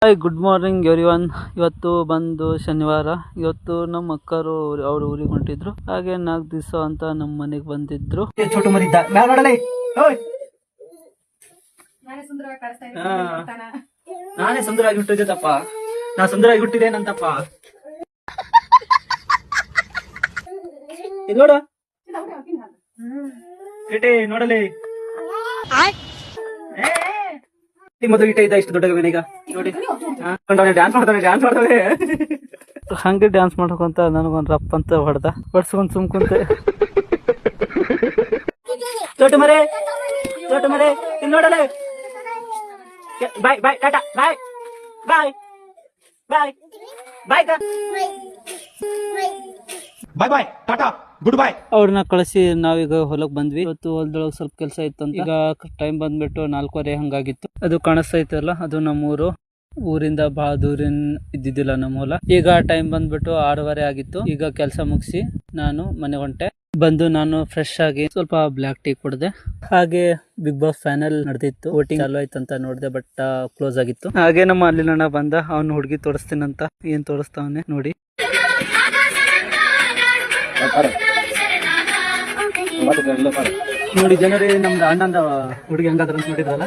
Hi good morning everyone. ಇವತ್ತು ಬಂದು ಶನಿವಾರ. ಇವತ್ತು ನಮ್ಮ ಅಕ್ಕರು ಅವ್ರ ಊರಿಗೆ ಹೊಂಟಿದ್ರು. ಹಾಗೆ 4 ದಿವಸ ಅಂತ ನಮ್ಮ ಮನೆಗೆ ಬಂದಿದ್ರು. ಚೋಟು ಮರಿದ್ದ ನಾನೇ ಸುಂದರವಾಗಿ ಹುಟ್ಟಿದ್ದಪ್ಪ. ನಾ ಸುಂದರವಾಗಿ ಹುಟ್ಟಿದೇನಂತಪ್ಪ. ಇದು ನೋಡು ಇಟೆ ನೋಡಲಿ ಮದುವೆ ಇಟ ಇದ್ದ ಇಷ್ಟು ದೊಡ್ಡ ಈಗ ನೋಡಿ ಡ್ಯಾನ್ಸ್ ಮಾಡ್ತಾವೆ ಹಂಗೆ ಡ್ಯಾನ್ಸ್ ಮಾಡ್ಕೊಂತ ನನಗೊಂದು ರಪ್ಪ ಅಂತ ಹೊಡ್ಸ್ಕೊಂಡ್ ಸುಮ್ಕುಂತೆ. ಚೋಟು ಮರೆ ಇಲ್ಲಿ ನೋಡಲೆ. ಬಾಯ್ ಬಾಯ್ ಟಾಟಾ ಬಾಯ್ ಬಾಯ್ ಬಾಯ್ ಬಾಯ್ ಬಾಯ್ ಬಾಯ್ ಟಾಟಾ ಗುಡ್ ಬಾಯ್. ಅವ್ರನ್ನ ಕಳಿಸಿ ನಾವೀಗ ಹೊಲಕ್ ಬಂದ್ವಿ. ಇವತ್ತು ಹೊಲದೊಳಗೆ ಸ್ವಲ್ಪ ಕೆಲಸ ಇತ್ತು ಅಂತ. ಈಗ ಟೈಮ್ ಬಂದ್ಬಿಟ್ಟು 4:15 ಹಂಗಾಗಿತ್ತು. ಅದು ಕಾಣಿಸ್ತೈತಲ್ಲ, ಅದು ನಮ್ಮೂರು. ಊರಿಂದ ಬಹಳ ದೂರಿನ ಇದ್ದಿದ್ದಿಲ್ಲ ನಮ್ಮ ಹೊಲ. ಈಗ ಟೈಮ್ ಬಂದ್ಬಿಟ್ಟು 6:15 ಆಗಿತ್ತು. ಈಗ ಕೆಲಸ ಮುಗಿಸಿ ನಾನು ಮನೆ ಹೊಂಟೆ. ಬಂದು ನಾನು ಫ್ರೆಶ್ ಆಗಿ ಸ್ವಲ್ಪ ಬ್ಲ್ಯಾಕ್ ಟೀ ಕುಡ್ದೆ. ಹಾಗೆ ಬಿಗ್ ಬಾಸ್ ಫೈನಲ್ ನಡೆದಿತ್ತು. ವೋಟಿಂಗ್ ಚಾಲು ಆಯ್ತು ಅಂತ ನೋಡಿದೆ, ಬಟ್ ಕ್ಲೋಸ್ ಆಗಿತ್ತು. ಹಾಗೆ ನಮ್ಮ ಅಲ್ಲಿನ ಬಂದ, ಅವ್ನು ಹುಡುಗಿ ತೋರಿಸ್ತೀನಂತ. ಏನ್ ತೋರಿಸ್ತಾವನೆ ನೋಡಿ. ನೋಡಿ ಜನರೇ, ನಮ್ದು ಅಣ್ಣಂದ ಹುಡುಗಿ ಹಂಗಾದ್ರ ನೋಡಿದ್ರಲ್ಲ.